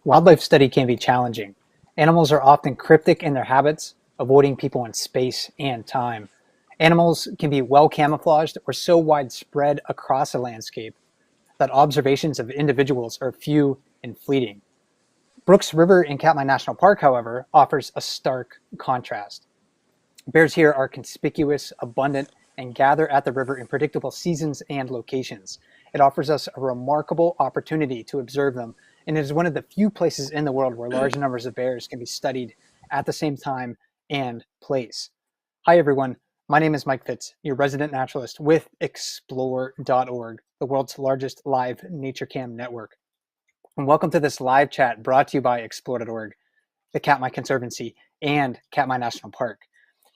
Wildlife study can be challenging. Animals are often cryptic in their habits, avoiding people in space and time. Animals can be well camouflaged or so widespread across a landscape that observations of individuals are few and fleeting. Brooks River in Katmai National Park, however, offers a stark contrast. Bears here are conspicuous, abundant, and gather at the river in predictable seasons and locations. It offers us a remarkable opportunity to observe them, and it is one of the few places in the world where large numbers of bears can be studied at the same time and place. Hi, everyone. My name is Mike Fitz, your resident naturalist with explore.org, the world's largest live nature cam network. And welcome to this live chat brought to you by explore.org, the Katmai Conservancy, and Katmai National Park.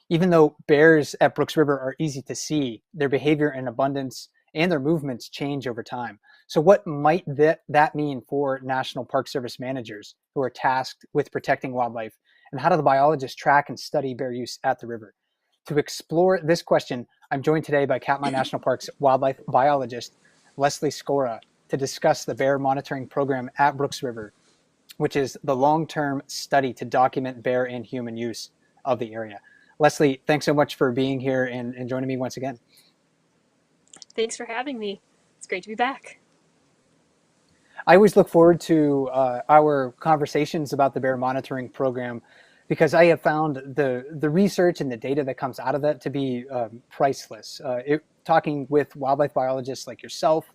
Even though bears at Brooks River are easy to see, their behavior and abundance and their movements change over time. So what might that mean for National Park Service managers who are tasked with protecting wildlife? And how do the biologists track and study bear use at the river? To explore this question, I'm joined today by Katmai National Park's wildlife biologist, Leslie Skora, to discuss the bear monitoring program at Brooks River, which is the long-term study to document bear and human use of the area. Leslie, thanks so much for being here and joining me once again. Thanks for having me. It's great to be back. I always look forward to our conversations about the bear monitoring program because I have found the research and the data that comes out of that to be priceless. Talking with wildlife biologists like yourself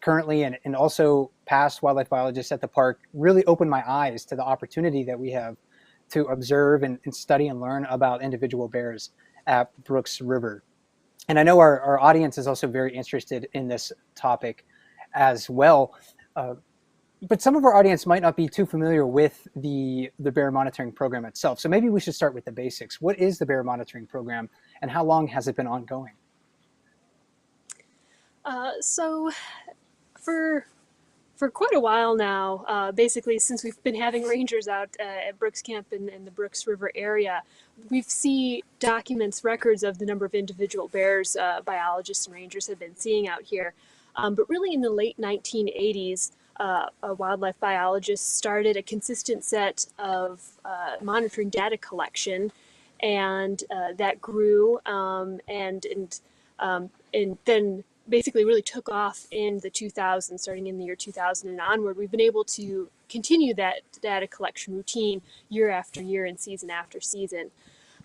currently and also past wildlife biologists at the park really opened my eyes to the opportunity that we have to observe and study and learn about individual bears at Brooks River. And I know our audience is also very interested in this topic as well. But some of our audience might not be too familiar with the bear monitoring program itself. So maybe we should start with the basics. What is the bear monitoring program and how long has it been ongoing? So for quite a while now, basically since we've been having rangers out at Brooks Camp in the Brooks River area, we've seen documents, records of the number of individual bears biologists and rangers have been seeing out here. But really in the late 1980s, a wildlife biologist started a consistent set of monitoring data collection, and that grew and then basically really took off in the 2000s, starting in the year 2000 and onward. We've been able to continue that data collection routine year after year and season after season.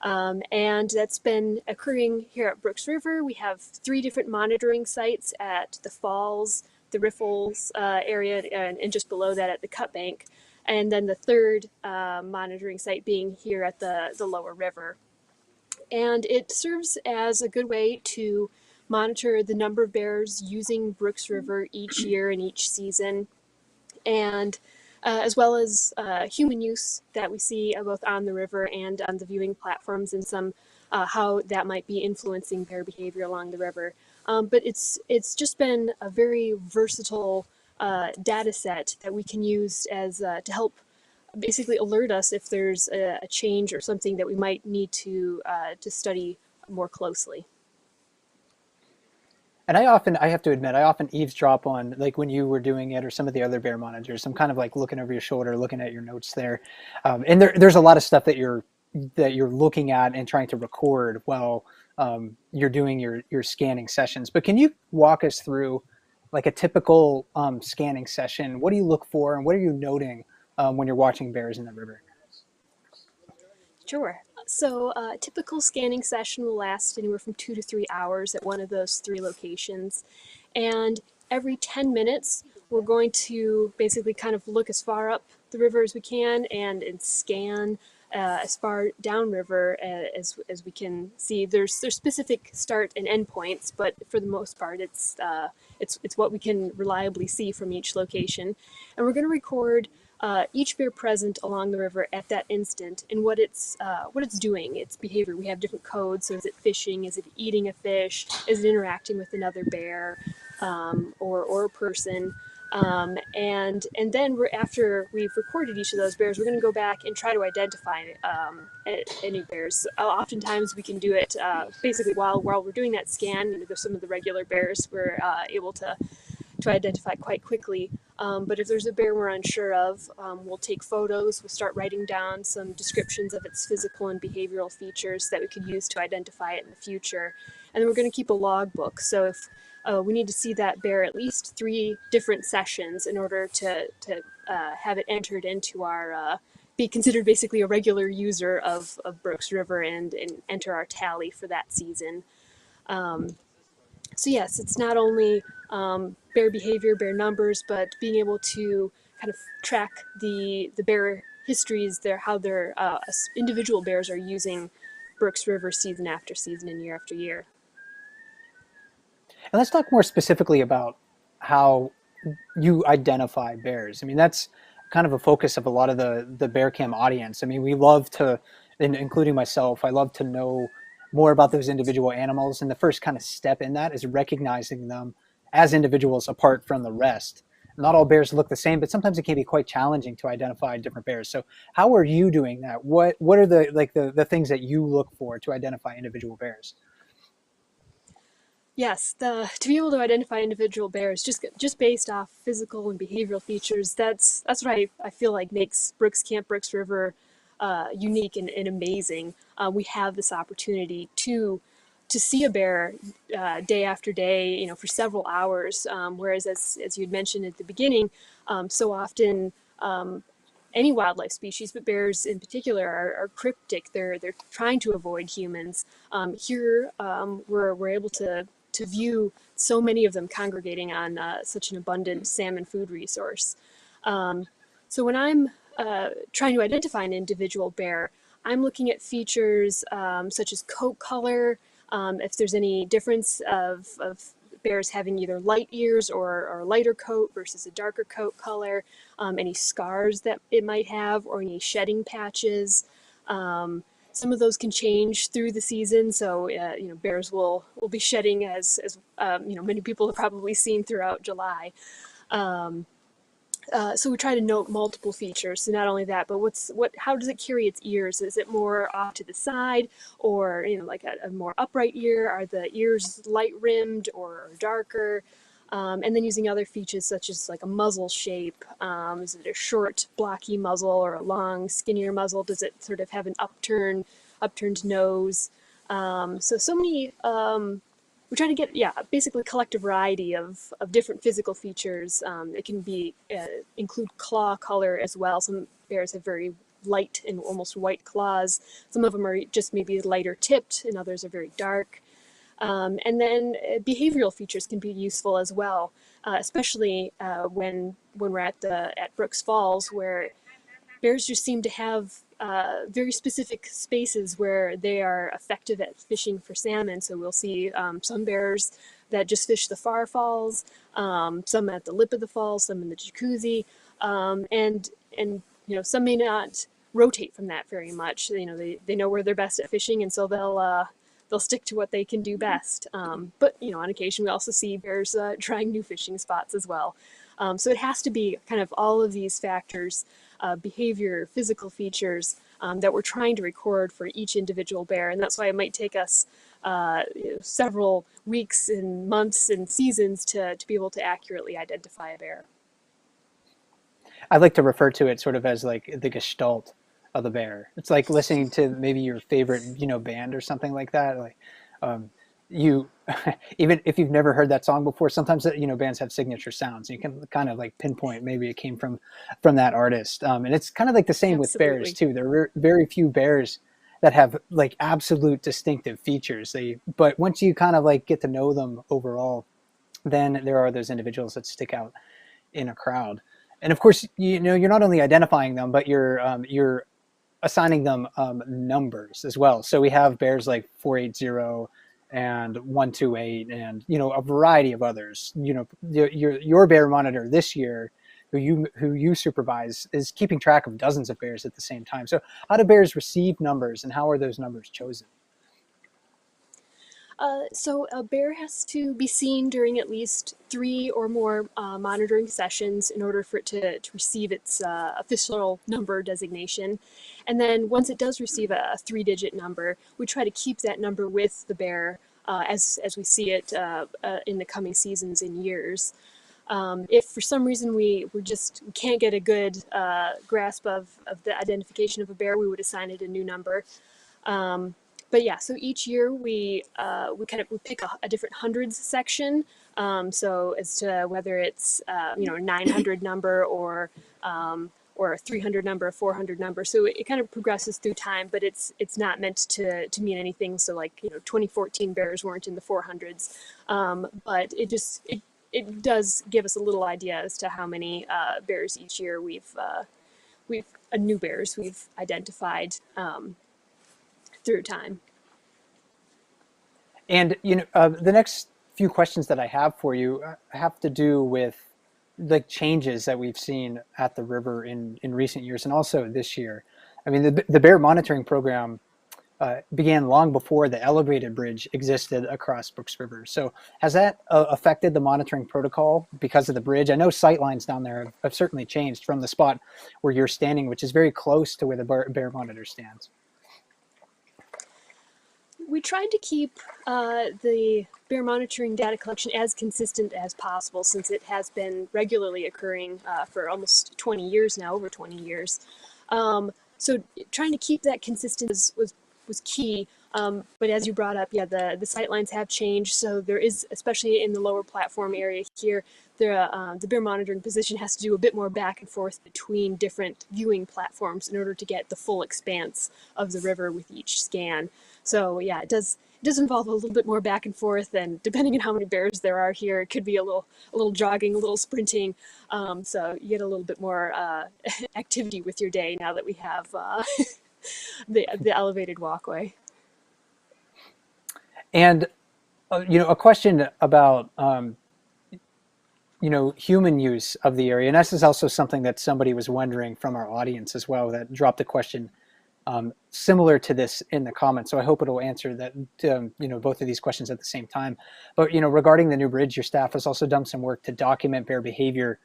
And that's been occurring here at Brooks River. We have 3 different monitoring sites at the falls, the riffles area, and just below that at the cut bank. And then the 3rd monitoring site being here at the lower river. And it serves as a good way to monitor the number of bears using Brooks River each year and each season, and as well as human use that we see both on the river and on the viewing platforms, and some how that might be influencing bear behavior along the river. But it's just been a very versatile data set that we can use as to help basically alert us if there's a change or something that we might need to study more closely. And I have to admit, I often eavesdrop on, like when you were doing it or some of the other bear monitors, I'm kind of like looking over your shoulder, looking at your notes there. And there's a lot of stuff that you're looking at and trying to record while you're doing your scanning sessions. But can you walk us through like a typical scanning session? What do you look for and what are you noting when you're watching bears in the river? Sure. So a typical scanning session will last anywhere from 2 to 3 hours at one of those 3 locations. And every 10 minutes, we're going to basically kind of look as far up the river as we can and scan as far downriver as we can see. There's specific start and end points, but for the most part, it's what we can reliably see from each location. And we're going to record each bear present along the river at that instant and what it's doing, its behavior. We have different codes. So is it fishing? Is it eating a fish? Is it interacting with another bear or a person? And then after we've recorded each of those bears, we're going to go back and try to identify any bears. Oftentimes we can do it basically while we're doing that scan. There's some of the regular bears we're able to identify quite quickly. But if there's a bear we're unsure of, we'll take photos, we'll start writing down some descriptions of its physical and behavioral features that we could use to identify it in the future. And then we're going to keep a logbook. So if we need to see that bear at least 3 different sessions in order to have it entered into our, be considered basically a regular user of Brooks River and enter our tally for that season. So yes, it's not only bear behavior, bear numbers, but being able to kind of track the bear histories, how their individual bears are using Brooks River season after season and year after year. And let's talk more specifically about how you identify bears. I mean, that's kind of a focus of a lot of the bear cam audience. I mean, we love to, including myself, I love to know more about those individual animals. And the first kind of step in that is recognizing them as individuals apart from the rest. Not all bears look the same, but sometimes it can be quite challenging to identify different bears. So how are you doing that? What are the things that you look for to identify individual bears? Yes, to be able to identify individual bears just based off physical and behavioral features, that's what I feel like makes Brooks Camp, Brooks River unique and amazing. We have this opportunity to see a bear day after day, for several hours. Whereas, as you had mentioned at the beginning, so often any wildlife species, but bears in particular, are cryptic. They're trying to avoid humans. Here, we're able to view so many of them congregating on such an abundant salmon food resource. So when I'm trying to identify an individual bear, I'm looking at features such as coat color, if there's any difference of bears having either light ears or a lighter coat versus a darker coat color, any scars that it might have, or any shedding patches. Some of those can change through the season, so bears will be shedding as many people have probably seen throughout July. So we try to note multiple features. So not only that, but how does it carry its ears? Is it more off to the side, or like a more upright ear? Are the ears light rimmed or darker? And then using other features such as like a muzzle shape. Is it a short, blocky muzzle or a long, skinnier muzzle? Does it sort of have an upturned nose? So many. We try to get basically collect a variety of different physical features. It can be include claw color as well. Some bears have very light and almost white claws. Some of them are just maybe lighter tipped, and others are very dark. And then behavioral features can be useful as well, especially when we're at Brooks Falls, where bears just seem to have very specific spaces where they are effective at fishing for salmon. So we'll see some bears that just fish the far falls, some at the lip of the falls, some in the jacuzzi, and some may not rotate from that very much. They know where they're best at fishing, and so they'll stick to what they can do best. But on occasion we also see bears trying new fishing spots as well. So it has to be kind of all of these factors, behavior, physical features, that we're trying to record for each individual bear. And that's why it might take us several weeks and months and seasons to be able to accurately identify a bear. I like to refer to it sort of as like the gestalt of the bear. It's like listening to maybe your favorite, band or something like that. Like, you, even if you've never heard that song before, sometimes bands have signature sounds. You can kind of like pinpoint maybe it came from that artist. And it's kind of like the same with bears too. There are very few bears that have like absolute distinctive features. But once you kind of like get to know them overall, then there are those individuals that stick out in a crowd. And of course, you're not only identifying them, but you're assigning them numbers as well. So we have bears like 480 and 128 and a variety of others. Your bear monitor this year, who you supervise, is keeping track of dozens of bears at the same time. So how do bears receive numbers, and how are those numbers chosen? So a bear has to be seen during at least 3 or more monitoring sessions in order for it to receive its official number designation. And then once it does receive a 3-digit number, we try to keep that number with the bear as we see it in the coming seasons and years. If for some reason we just can't get a good grasp of the identification of a bear, we would assign it a new number. But yeah, so each year we pick a different hundreds section. So as to whether it's a 900 number or a 300 number, a 400 number. So it kind of progresses through time, but it's not meant to mean anything. So like 2014 bears weren't in the 400s, but it does give us a little idea as to how many bears each year we've new bears we've identified through time. And the next few questions that I have for you have to do with the changes that we've seen at the river in recent years and also this year. I mean, the bear monitoring program began long before the elevated bridge existed across Brooks River. So has that affected the monitoring protocol because of the bridge? I know sight lines down there have certainly changed from the spot where you're standing, which is very close to where the bear monitor stands. We tried to keep the bear monitoring data collection as consistent as possible, since it has been regularly occurring for almost 20 years now, over 20 years. So trying to keep that consistent was key. But as you brought up, yeah, the sight lines have changed. So there is, especially in the lower platform area here, the bear monitoring position has to do a bit more back and forth between different viewing platforms in order to get the full expanse of the river with each scan. So yeah, it does involve a little bit more back and forth, and depending on how many bears there are here, it could be a little jogging, a little sprinting. So you get a little bit more activity with your day now that we have the elevated walkway. And a question about human use of the area, and this is also something that somebody was wondering from our audience as well, that dropped a question similar to this in the comments. So I hope it'll answer that, both of these questions at the same time. But regarding the new bridge, your staff has also done some work to document bear behavior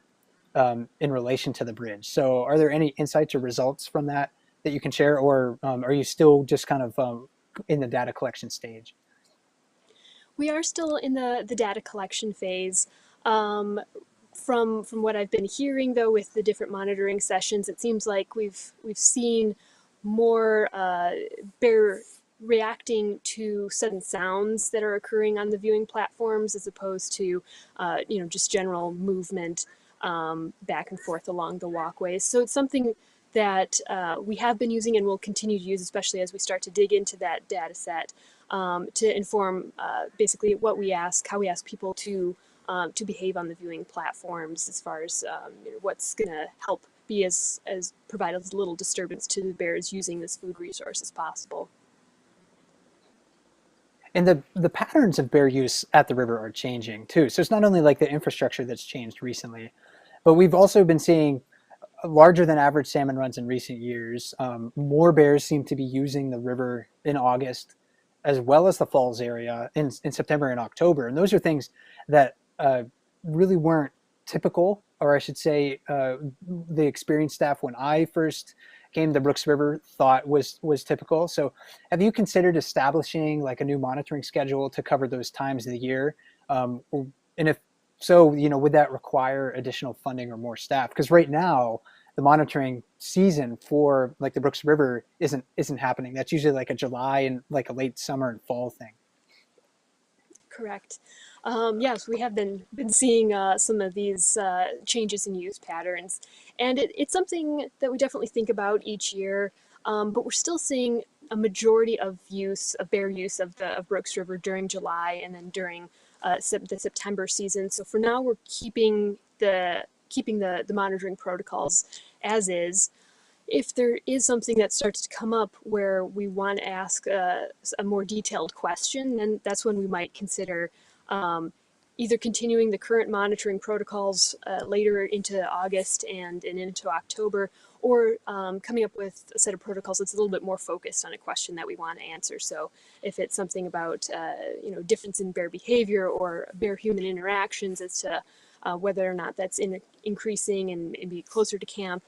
in relation to the bridge. So are there any insights or results from that you can share, or are you still just kind of in the data collection stage? We are still in the data collection phase. From what I've been hearing, though, with the different monitoring sessions, it seems like we've seen more bear reacting to sudden sounds that are occurring on the viewing platforms, as opposed to just general movement back and forth along the walkways. So it's something that we have been using and will continue to use, especially as we start to dig into that data set, to inform basically what we ask, how we ask people to behave on the viewing platforms, as far as what's going to help be as provide as little disturbance to the bears using this food resource as possible. And the patterns of bear use at the river are changing too. So it's not only like the infrastructure that's changed recently, but we've also been seeing larger than average salmon runs in recent years. More bears seem to be using the river in August, as well as the falls area in September and October. And those are things that really weren't typical, or I should say the experienced staff when I first came to Brooks River thought was typical. So have you considered establishing like a new monitoring schedule to cover those times of the year? And if so, would that require additional funding or more staff? Because right now, the monitoring season for like the Brooks River isn't happening. That's usually like a July and like a late summer and fall thing. Correct. Yes, we have been seeing some of these changes in use patterns, and it's something that we definitely think about each year. But we're still seeing a majority of bear use of Brooks River during July and then during the September season. So for now, we're keeping the monitoring protocols as is. If there is something that starts to come up where we want to ask a more detailed question, then that's when we might consider either continuing the current monitoring protocols later into August and into October, or coming up with a set of protocols that's a little bit more focused on a question that we want to answer. So if it's something about difference in bear behavior or bear-human interactions as to whether or not that's increasing and be closer to camp,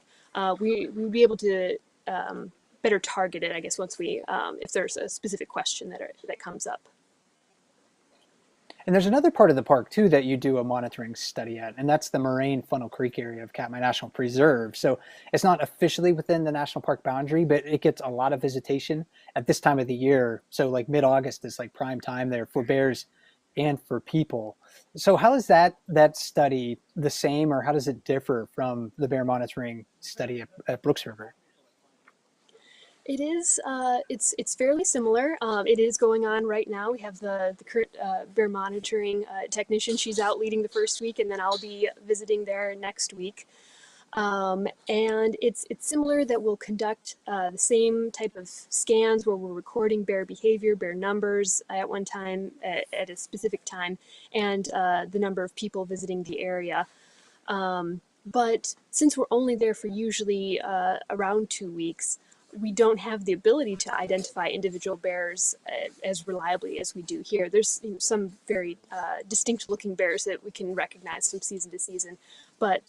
we would be able to better target it, I guess, once we if there's a specific question that comes up. And there's another part of the park too that you do a monitoring study at, and that's the Moraine Creek area of Katmai National Preserve. So it's not officially within the national park boundary, but it gets a lot of visitation at this time of the year. So like mid-August is like prime time there for bears and for people. So how is that study the same, or how does it differ from the bear monitoring study at Brooks River? It is. It's fairly similar. It is going on right now. We have the current bear monitoring technician. She's out leading the first week, and then I'll be visiting there next week. And it's similar that we'll conduct the same type of scans where we're recording bear behavior, bear numbers at one time at a specific time, and the number of people visiting the area. But since we're only there for usually around 2 weeks, we don't have the ability to identify individual bears as reliably as we do here. There's some very distinct looking bears that we can recognize from season to season, but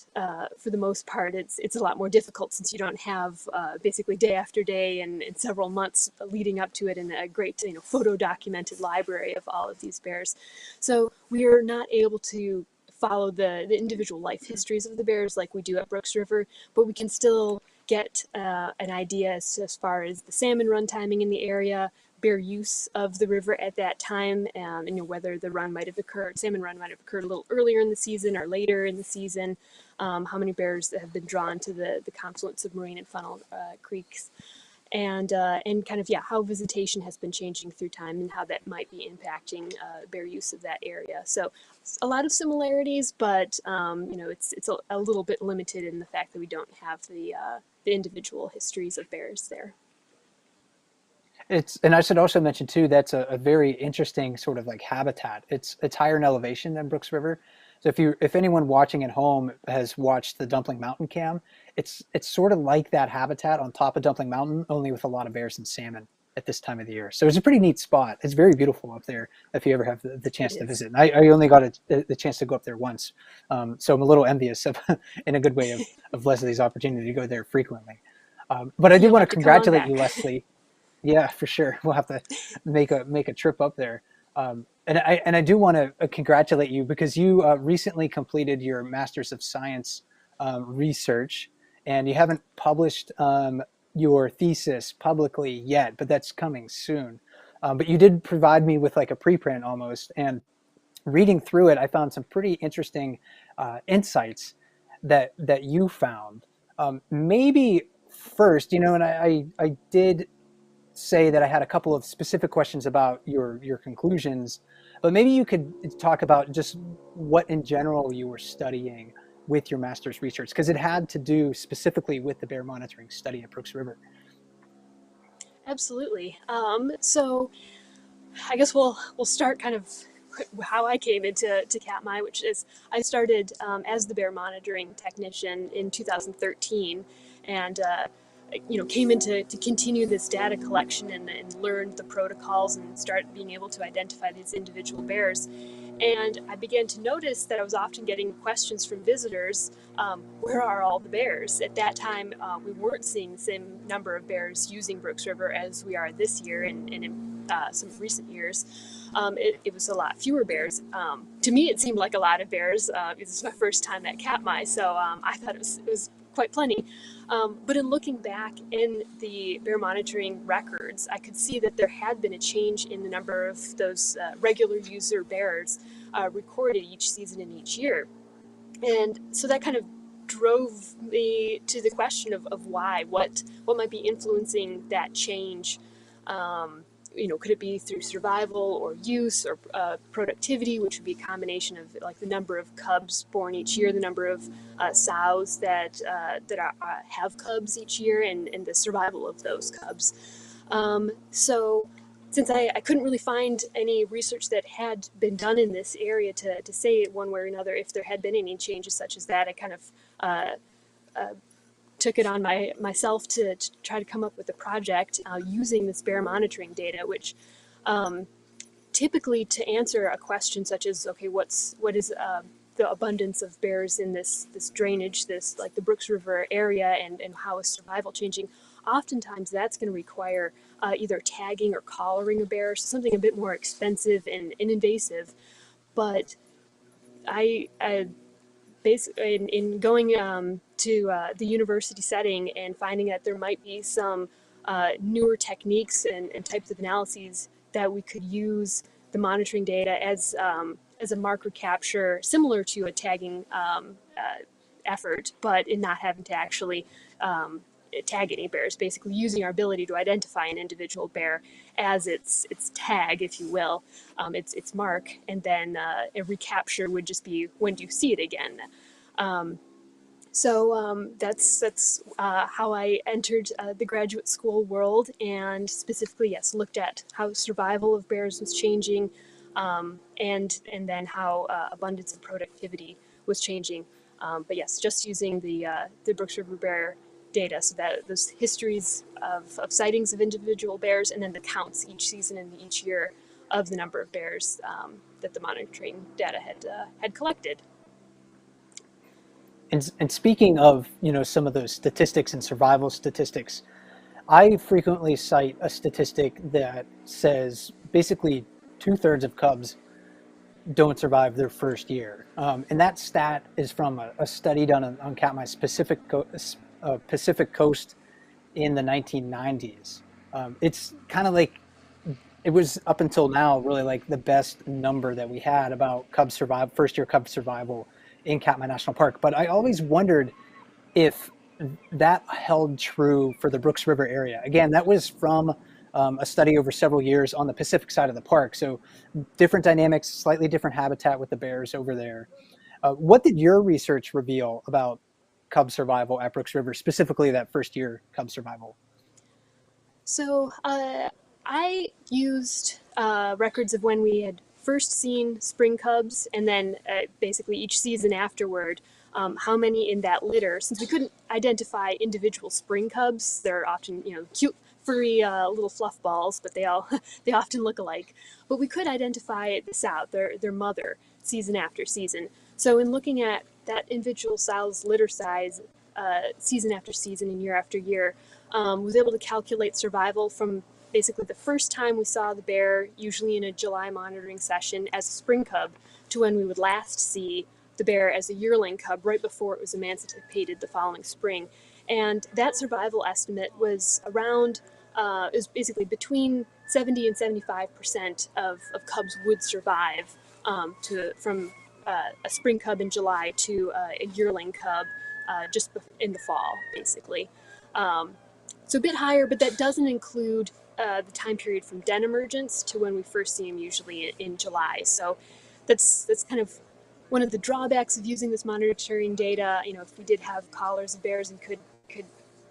for the most part, it's a lot more difficult since you don't have basically day after day and several months leading up to it in a great photo documented library of all of these bears. So we are not able to follow the individual life histories of the bears like we do at Brooks River, but we can still get an idea as far as the salmon run timing in the area, bear use of the river at that time, and whether the run might have occurred, salmon run might have occurred a little earlier in the season or later in the season, how many bears that have been drawn to the confluence of Moraine and Funnel creeks, and kind of how visitation has been changing through time and how that might be impacting bear use of that area. So a lot of similarities, but it's a little bit limited in the fact that we don't have the individual histories of bears there. And I should also mention too, that's a very interesting sort of like habitat. It's higher in elevation than Brooks River. So if anyone watching at home has watched the Dumpling Mountain cam, it's sort of like that habitat on top of Dumpling Mountain, only with a lot of bears and salmon at this time of the year. So it's a pretty neat spot. It's very beautiful up there if you ever have the chance to visit. And I only got the chance to go up there once. So I'm a little envious of, in a good way, of Leslie's opportunity to go there frequently. But I did want to congratulate you, Leslie. Yeah, for sure. We'll have to make a trip up there. And I do want to congratulate you because you recently completed your Master's of Science research, and you haven't published your thesis publicly yet, but that's coming soon. But you did provide me with like a preprint almost, and reading through it, I found some pretty interesting insights that you found. Maybe first, and I did say that I had a couple of specific questions about your conclusions, but maybe you could talk about just what in general you were studying with your master's research, because it had to do specifically with the bear monitoring study at Brooks River. Absolutely. So I guess we'll start kind of how I came into Katmai, which is I started as the bear monitoring technician in 2013, and came in to continue this data collection and learned the protocols and start being able to identify these individual bears. And I began to notice that I was often getting questions from visitors, where are all the bears? At that time, we weren't seeing the same number of bears using Brooks River as we are this year and in some recent years. It was a lot fewer bears. To me, it seemed like a lot of bears. This is my first time at Katmai, so I thought it was quite plenty. But in looking back in the bear monitoring records, I could see that there had been a change in the number of those regular user bears recorded each season and each year. And so that kind of drove me to the question of why, what might be influencing that change. Could it be through survival or use or productivity, which would be a combination of like the number of cubs born each year, the number of sows that have cubs each year, and the survival of those cubs. So since I couldn't really find any research that had been done in this area to say one way or another if there had been any changes such as that, I kind of took it on myself to try to come up with a project using this bear monitoring data, which typically to answer a question such as, okay, what is the abundance of bears in this drainage, this like the Brooks River area, and how is survival changing? Oftentimes that's going to require either tagging or collaring a bear, so something a bit more expensive and invasive. but I basically in going to the university setting and finding that there might be some newer techniques and types of analyses that we could use the monitoring data as a marker capture, similar to a tagging effort, but in not having to actually tag any bears, basically using our ability to identify an individual bear as its tag, if you will, its mark, and then a recapture would just be when do you see it again. That's how I entered the graduate school world, and specifically, yes, looked at how survival of bears was changing, and then how abundance and productivity was changing. But yes, just using the Brooks River bear data, so that those histories of sightings of individual bears, and then the counts each season and each year of the number of bears that the monitoring data had collected. And speaking of, some of those statistics and survival statistics, I frequently cite a statistic that says basically 2/3 of cubs don't survive their first year. And that stat is from a study done on Katmai's Pacific coast in the 1990s. It's kind of like, it was up until now really like the best number that we had about first year cub survival in Katmai National Park. But I always wondered if that held true for the Brooks River area. Again, that was from a study over several years on the Pacific side of the park. So different dynamics, slightly different habitat with the bears over there. What did your research reveal about cub survival at Brooks River, specifically that first year cub survival? So I used records of when we had first seen spring cubs, and then basically each season afterward, how many in that litter. Since we couldn't identify individual spring cubs, they're often cute, furry little fluff balls, but they often look alike. But we could identify the sow, their mother, season after season. So in looking at that individual sow's litter size, season after season and year after year, was able to calculate survival from basically the first time we saw the bear, usually in a July monitoring session, as a spring cub, to when we would last see the bear as a yearling cub right before it was emancipated the following spring. And that survival estimate was around, is basically between 70 and 75% of cubs would survive from a spring cub in July to a yearling cub just in the fall, basically. So a bit higher, but that doesn't include the time period from den emergence to when we first see them, usually in July. So that's kind of one of the drawbacks of using this monitoring data. If we did have collars of bears and could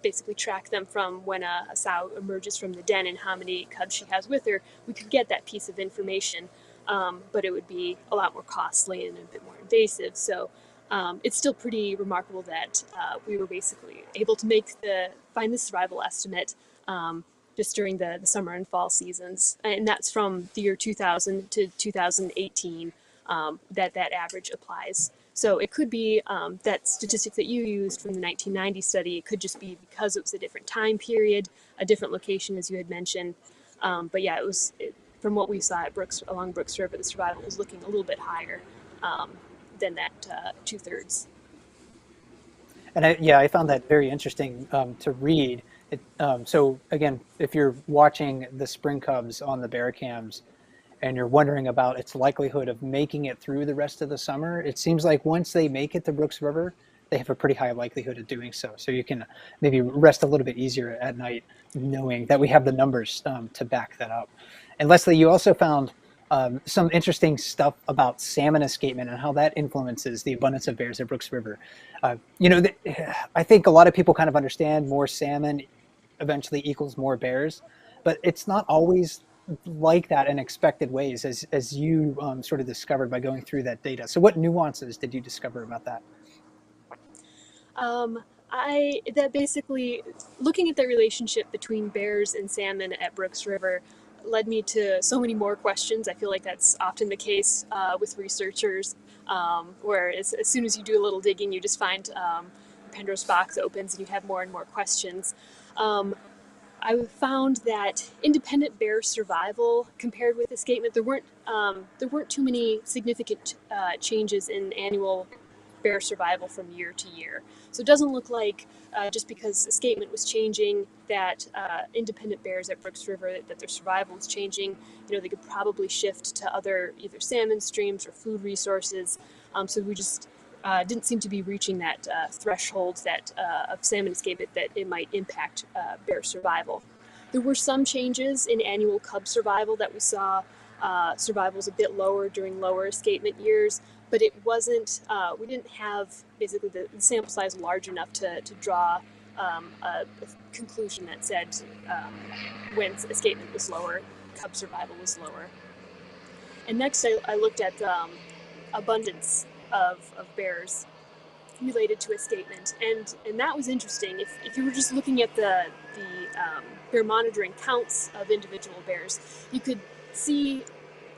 basically track them from when a sow emerges from the den and how many cubs she has with her, we could get that piece of information, but it would be a lot more costly and a bit more invasive. So it's still pretty remarkable that we were basically able to find the survival estimate just during the summer and fall seasons, and that's from the year 2000 to 2018 that average applies. So it could be that statistic that you used from the 1990 study. It could just be because it was a different time period, a different location, as you had mentioned. But yeah, from what we saw along Brooks River, the survival was looking a little bit higher than that 2/3. And I found that very interesting to read. So again, if you're watching the spring cubs on the bear cams and you're wondering about its likelihood of making it through the rest of the summer, it seems like once they make it to Brooks River, they have a pretty high likelihood of doing so. So you can maybe rest a little bit easier at night knowing that we have the numbers to back that up. And Leslie, you also found some interesting stuff about salmon escapement and how that influences the abundance of bears at Brooks River. I think a lot of people kind of understand more salmon eventually equals more bears, but it's not always like that in expected ways, as you sort of discovered by going through that data. So what nuances did you discover about that? That basically, looking at the relationship between bears and salmon at Brooks River led me to so many more questions. I feel like that's often the case with researchers, where as soon as you do a little digging, you just find Pandora's box opens and you have more and more questions. I found that independent bear survival compared with escapement, there weren't too many significant changes in annual bear survival from year to year. So it doesn't look like just because escapement was changing that independent bears at Brooks River, that their survival was changing. They could probably shift to other either salmon streams or food resources. So we just didn't seem to be reaching that threshold of salmon escapement that it might impact bear survival. There were some changes in annual cub survival that we saw. Survival was a bit lower during lower escapement years, but it wasn't, we didn't have basically the sample size large enough to draw a conclusion that said when escapement was lower, cub survival was lower. And next I looked at abundance of bears related to escapement, and that was interesting. If you were just looking at the bear monitoring counts of individual bears, you could see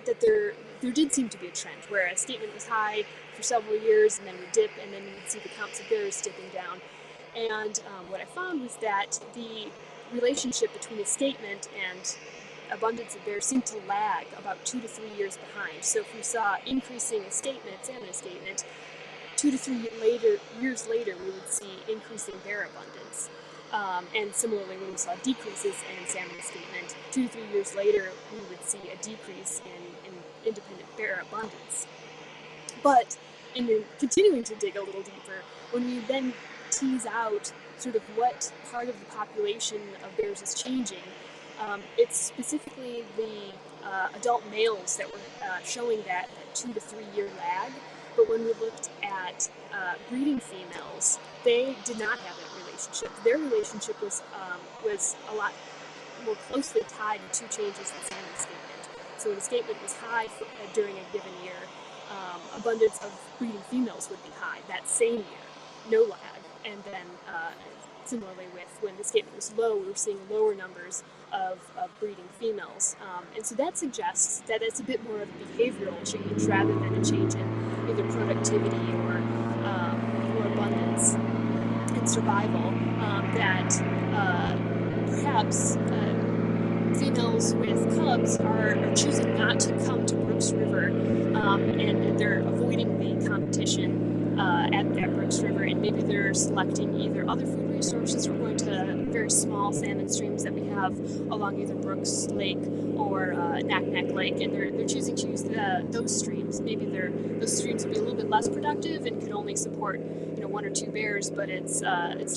that there did seem to be a trend where escapement was high for several years and then would dip, and then you would see the counts of bears dipping down. And what I found was that the relationship between escapement and abundance of bears seemed to lag about 2 to 3 years behind. So if we saw increasing escapement, salmon escapement, 2 to 3 years later, we would see increasing bear abundance. And similarly, when we saw decreases in salmon escapement, 2 to 3 years later, we would see a decrease in independent bear abundance. But in continuing to dig a little deeper, when we then tease out sort of what part of the population of bears is changing, it's specifically the adult males that were showing that 2 to 3 year lag. But when we looked at breeding females, they did not have that relationship. Their relationship was a lot more closely tied to changes in salmon escapement. So when escapement was high during a given year, abundance of breeding females would be high that same year, no lag. And then similarly with when escapement was low, we were seeing lower numbers of breeding females. And so that suggests that it's a bit more of a behavioral change rather than a change in either productivity or abundance and survival, that perhaps females with cubs are choosing not to come to Brooks River, and they're avoiding the competition at Brooks River, and maybe they're selecting either other food resources or going to very small salmon streams that we have along either Brooks Lake or Knack Lake, and they're choosing to use those streams. Maybe those streams will be a little bit less productive and could only support 1 or 2 bears, but it's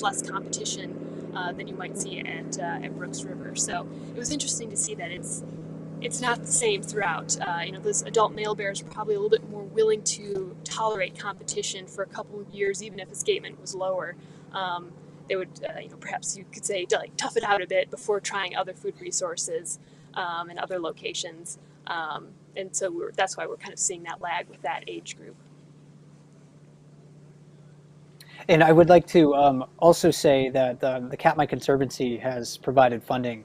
less competition than you might see at Brooks River. So it was interesting to see that it's not the same throughout. Those adult male bears are probably a little bit more willing to tolerate competition for a couple of years, even if escapement was lower. They would, perhaps you could say, tough it out a bit before trying other food resources and other locations. And so that's why we're kind of seeing that lag with that age group. And I would like to also say that the Katmai Conservancy has provided funding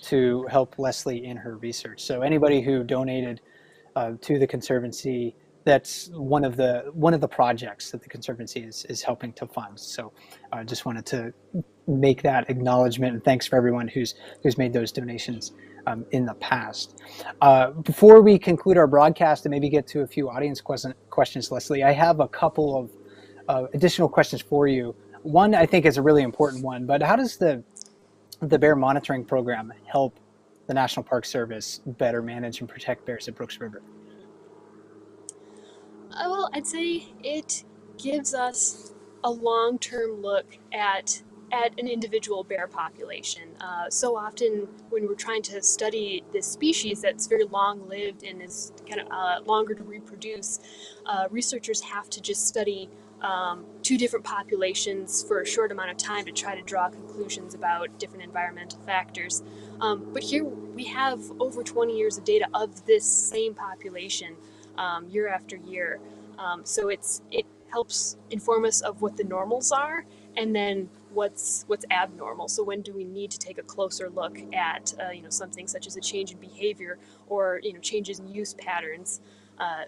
to help Leslie in her research. So anybody who donated to the Conservancy, that's one of the projects that the Conservancy is helping to fund. So I just wanted to make that acknowledgement, and thanks for everyone who's made those donations in the past. Before we conclude our broadcast and maybe get to a few audience questions, Leslie, I have a couple of additional questions for you. One I think is a really important one, but how does the bear monitoring program help the National Park Service better manage and protect bears at Brooks River? Well, I'd say it gives us a long-term look at an individual bear population. So often when we're trying to study this species that's very long-lived and is kind of longer to reproduce, researchers have to just study 2 different populations for a short amount of time to try to draw conclusions about different environmental factors. But here we have over 20 years of data of this same population year after year. So it helps inform us of what the normals are, and then what's abnormal. So when do we need to take a closer look at something such as a change in behavior or changes in use patterns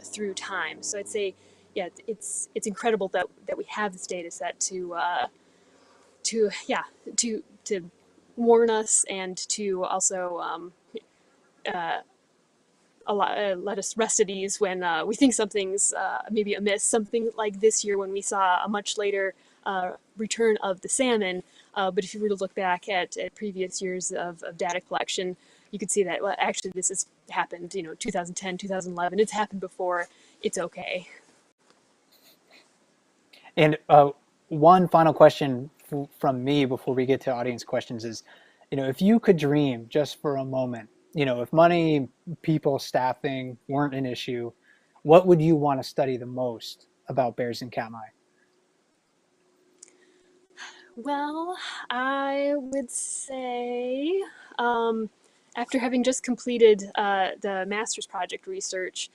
through time. So I'd say, yeah, it's incredible that we have this data set to warn us and to also let us rest at ease when we think something's maybe amiss. Something like this year when we saw a much later return of the salmon. But if you were to look back at previous years of data collection, you could see that, well, actually this has happened, 2010, 2011. It's happened before. It's okay. And one final question from me before we get to audience questions is, if you could dream just for a moment, if money, people, staffing weren't an issue, what would you want to study the most about bears in Katmai? Well, I would say, after having just completed the master's project research,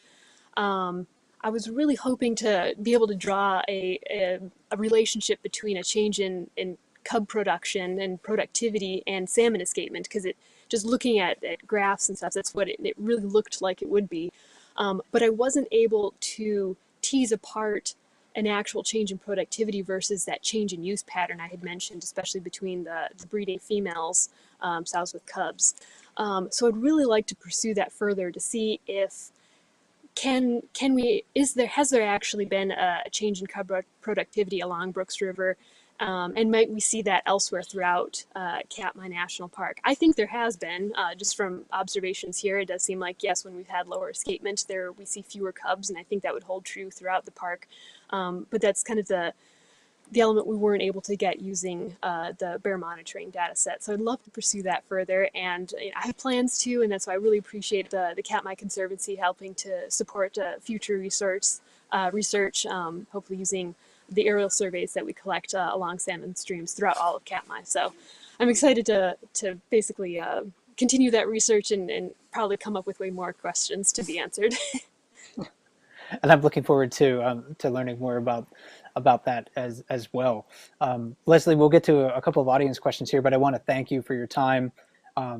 um, I was really hoping to be able to draw a relationship between a change in cub production and productivity and salmon escapement, because it just looking at graphs and stuff, that's what it really looked like it would be. But I wasn't able to tease apart an actual change in productivity versus that change in use pattern I had mentioned, especially between the breeding females, sows with cubs. So I'd really like to pursue that further to see if can we has there actually been a change in cub productivity along Brooks River, and might we see that elsewhere throughout Katmai National Park? I think there has been, just from observations here. It does seem like, yes, when we've had lower escapement, there we see fewer cubs, and I think that would hold true throughout the park. But that's kind of the element we weren't able to get using the bear monitoring data set. So I'd love to pursue that further, and I have plans to, and that's why I really appreciate the Katmai Conservancy helping to support future research, hopefully using the aerial surveys that we collect along salmon streams throughout all of Katmai. So I'm excited to basically continue that research and probably come up with way more questions to be answered. And I'm looking forward to learning more about that as well. Leslie, we'll get to a couple of audience questions here, but I want to thank you for your time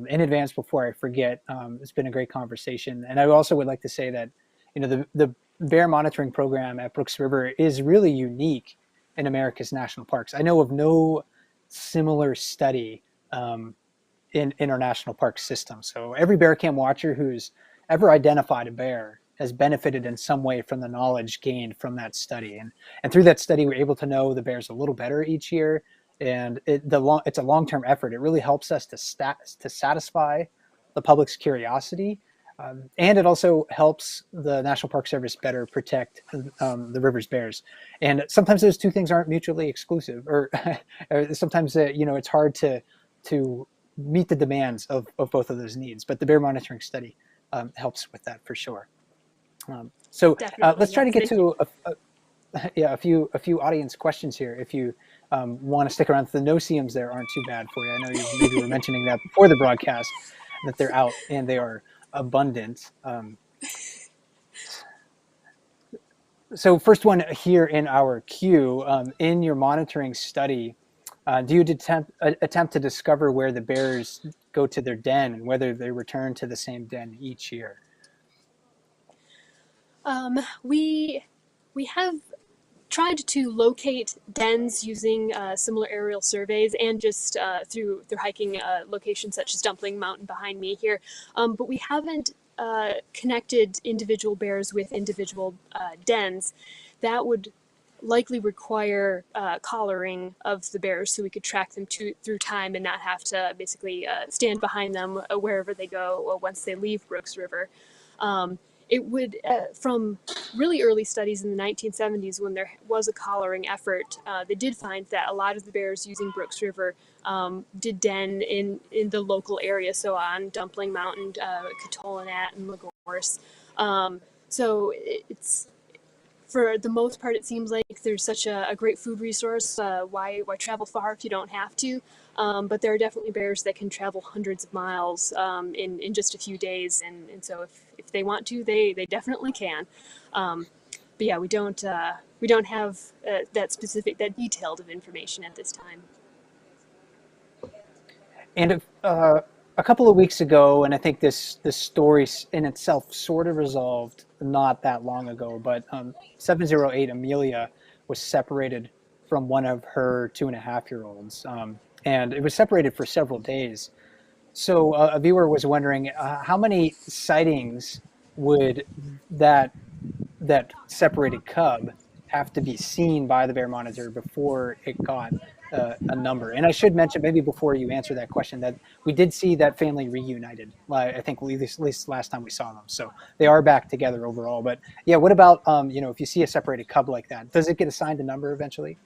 in advance before I forget. It's been a great conversation, and I also would like to say that the bear monitoring program at Brooks River is really unique in America's national parks. I know of no similar study in our national park system. So every bear cam watcher who's ever identified a bear has benefited in some way from the knowledge gained from that study. And through that study, we're able to know the bears a little better each year. And it's a long-term effort. It really helps us to satisfy the public's curiosity. And it also helps the National Park Service better protect the river's bears. And sometimes those two things aren't mutually exclusive, or sometimes it's hard to meet the demands of both of those needs. But the bear monitoring study helps with that for sure. So let's try to get to a few audience questions here. If you want to stick around, the no-see-ums there aren't too bad for you. I know you maybe were mentioning that before the broadcast, that they're out and they are abundant. So first one here in our queue, in your monitoring study, do you attempt to discover where the bears go to their den and whether they return to the same den each year? We have tried to locate dens using similar aerial surveys and just through hiking locations such as Dumpling Mountain behind me here, but we haven't connected individual bears with individual dens. That would likely require collaring of the bears so we could track them through time and not have to basically stand behind them wherever they go once they leave Brooks River. It would, from really early studies in the 1970s when there was a collaring effort, they did find that a lot of the bears using Brooks River did den in the local area, so on Dumpling Mountain, Katolanat, and Lagorce. So it's, for the most part, it seems like there's such a great food resource. Why travel far if you don't have to? But there are definitely bears that can travel hundreds of miles in just a few days, and so if they want to, they definitely can. But yeah, we don't have that detailed of information at this time. And a couple of weeks ago, and I think this story in itself sort of resolved not that long ago, but 708 Amelia was separated from one of her 2.5-year-olds, and it was separated for several days. So a viewer was wondering how many sightings would that separated cub have to be seen by the bear monitor before it got a number. And I should mention, maybe before you answer that question, that we did see that family reunited. I think at least last time we saw them, so they are back together overall. But yeah, what about if you see a separated cub like that, does it get assigned a number eventually?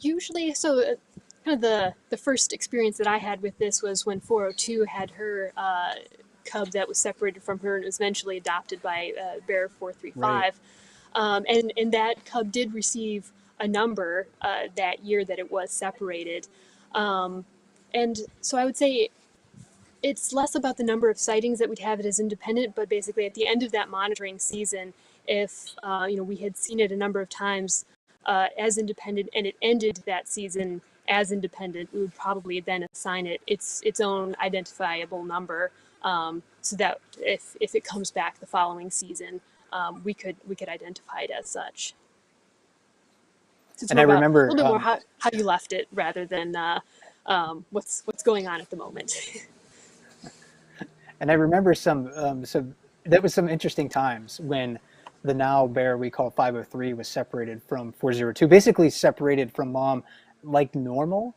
Usually, so kind of the first experience that I had with this was when 402 had her cub that was separated from her and was eventually adopted by bear Right. 435. And that cub did receive a number that year that it was separated. Um, and so I would say it's less about the number of sightings that we'd have it as independent, but basically at the end of that monitoring season, if we had seen it a number of times as independent and it ended that season as independent, we would probably then assign it its own identifiable number, so that if it comes back the following season, we could identify it as such. So it's And I more about a remember, little bit more how you left it rather than what's going on at the moment. some that was some interesting times when the now bear we call 503 was separated from 402, basically separated from mom like normal,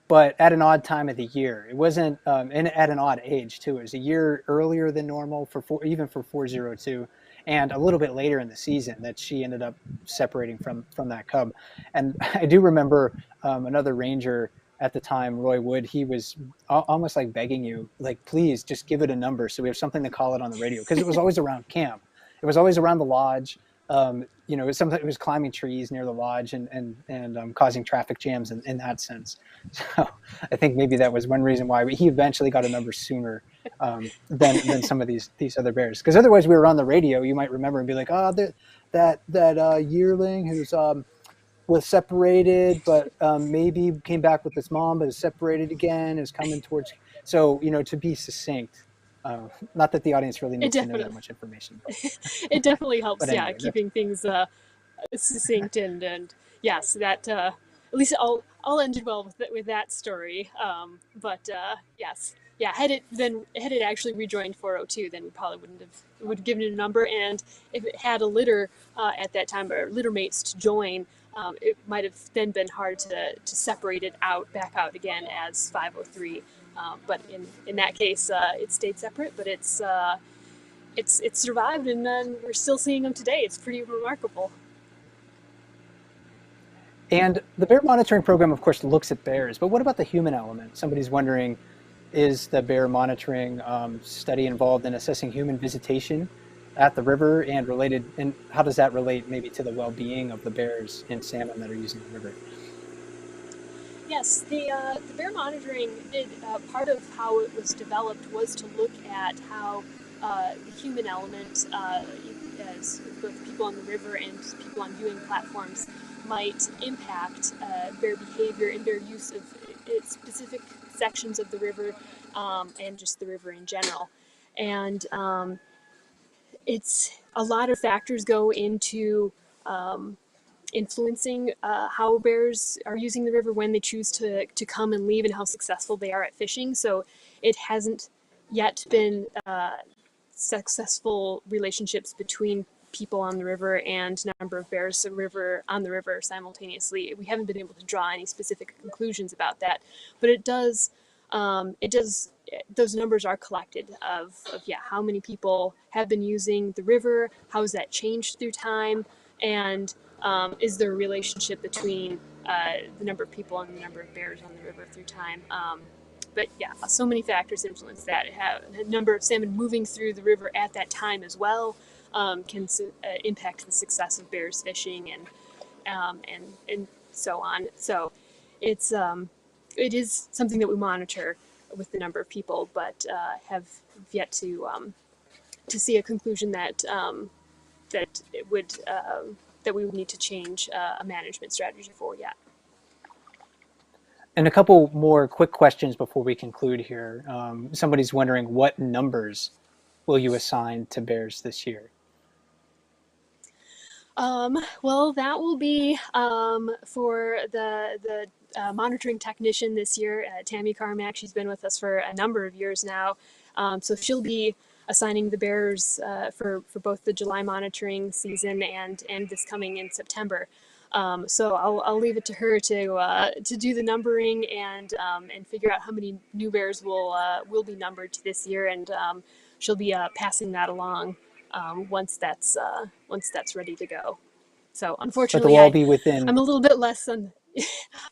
but at an odd time of the year. It wasn't, and at an odd age too. It was a year earlier than normal even for 402, and a little bit later in the season that she ended up separating from that cub. And I do remember another ranger at the time, Roy Wood. He was almost like begging you, like, please just give it a number so we have something to call it on the radio, because it was always around camp. It was always around the lodge. Sometimes it was climbing trees near the lodge and causing traffic jams in that sense. So I think maybe that was one reason why he eventually got a number sooner than some of these other bears. Because otherwise, we were on the radio. You might remember and be like, oh, that yearling who's was separated, but maybe came back with its mom, but is separated again, is coming towards. So to be succinct, not that the audience really It needs to know that definitely much information, it definitely but helps, yeah, anyway, that's keeping things succinct and yes, that at least all ended well with that story. But yes, yeah, had it actually rejoined 402, then we probably would have given it a number, and if it had a litter at that time or litter mates to join. It might have then been hard to separate it back out again as 503. But in that case, it stayed separate, but it's survived, and we're still seeing them today. It's pretty remarkable. And the bear monitoring program, of course, looks at bears, but what about the human element? Somebody's wondering, is the bear monitoring study involved in assessing human visitation at the river and related, and how does that relate maybe to the well-being of the bears and salmon that are using the river? Yes, the bear monitoring did part of how it was developed was to look at how the human element, as both people on the river and people on viewing platforms, might impact bear behavior and bear use of specific sections of the river and just the river in general. And it's a lot of factors go into influencing how bears are using the river when they choose to come and leave and how successful they are at fishing. So it hasn't yet been successful relationships between people on the river and number of bears on the river simultaneously. We haven't been able to draw any specific conclusions about that, but it does those numbers are collected of yeah, how many people have been using the river, how has that changed through time, and is there a relationship between the number of people and the number of bears on the river through time. But yeah, so many factors influence that. A number of salmon moving through the river at that time as well can impact the success of bears fishing and so on. So it's it is something that we monitor with the number of people, but have yet to see a conclusion that it would that we would need to change a management strategy for yet. And a couple more quick questions before we conclude here. Somebody's wondering, what numbers will you assign to bears this year? Well, that will be for the monitoring technician this year, Tammy Carmack. She's been with us for a number of years now, so she'll be assigning the bears for both the July monitoring season and this coming in September. So I'll leave it to her to do the numbering and figure out how many new bears will be numbered to this year, and she'll be passing that along once that's ready to go. So But they'll unfortunately, all be within I'm a little bit less on.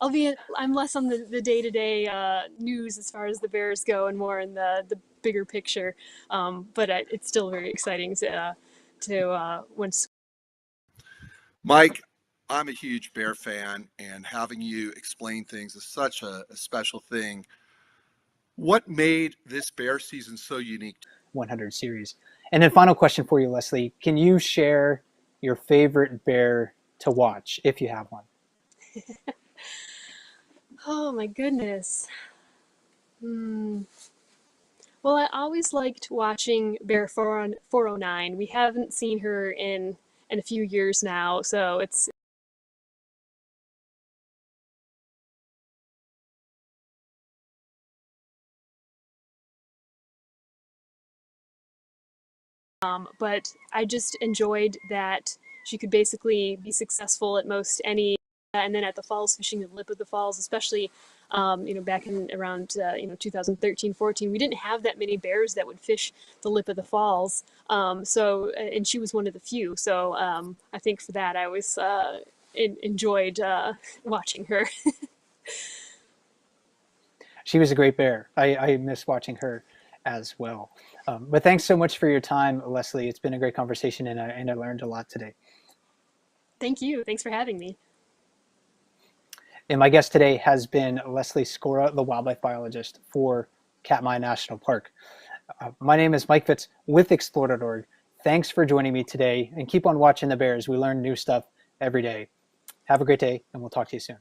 I'm less on the day-to-day news as far as the bears go, and more in the bigger picture. But it's still very exciting to once. Mike, I'm a huge bear fan, and having you explain things is such a special thing. What made this bear season so unique? 100 series. And then final question for you, Leslie. Can you share your favorite bear to watch if you have one? Oh my goodness. Hmm. Well, I always liked watching Bear 409. We haven't seen her in a few years now, so it's but I just enjoyed that she could basically be successful at most any, and then at the falls, fishing the lip of the falls, especially, back in around, 2013, 14, we didn't have that many bears that would fish the lip of the falls. And she was one of the few. So I think for that, I always enjoyed watching her. She was a great bear. I miss watching her as well. But thanks so much for your time, Leslie. It's been a great conversation, and I learned a lot today. Thank you. Thanks for having me. And my guest today has been Leslie Skora, the wildlife biologist for Katmai National Park. My name is Mike Fitz with Explore.org. Thanks for joining me today, and keep on watching the bears. We learn new stuff every day. Have a great day, and we'll talk to you soon.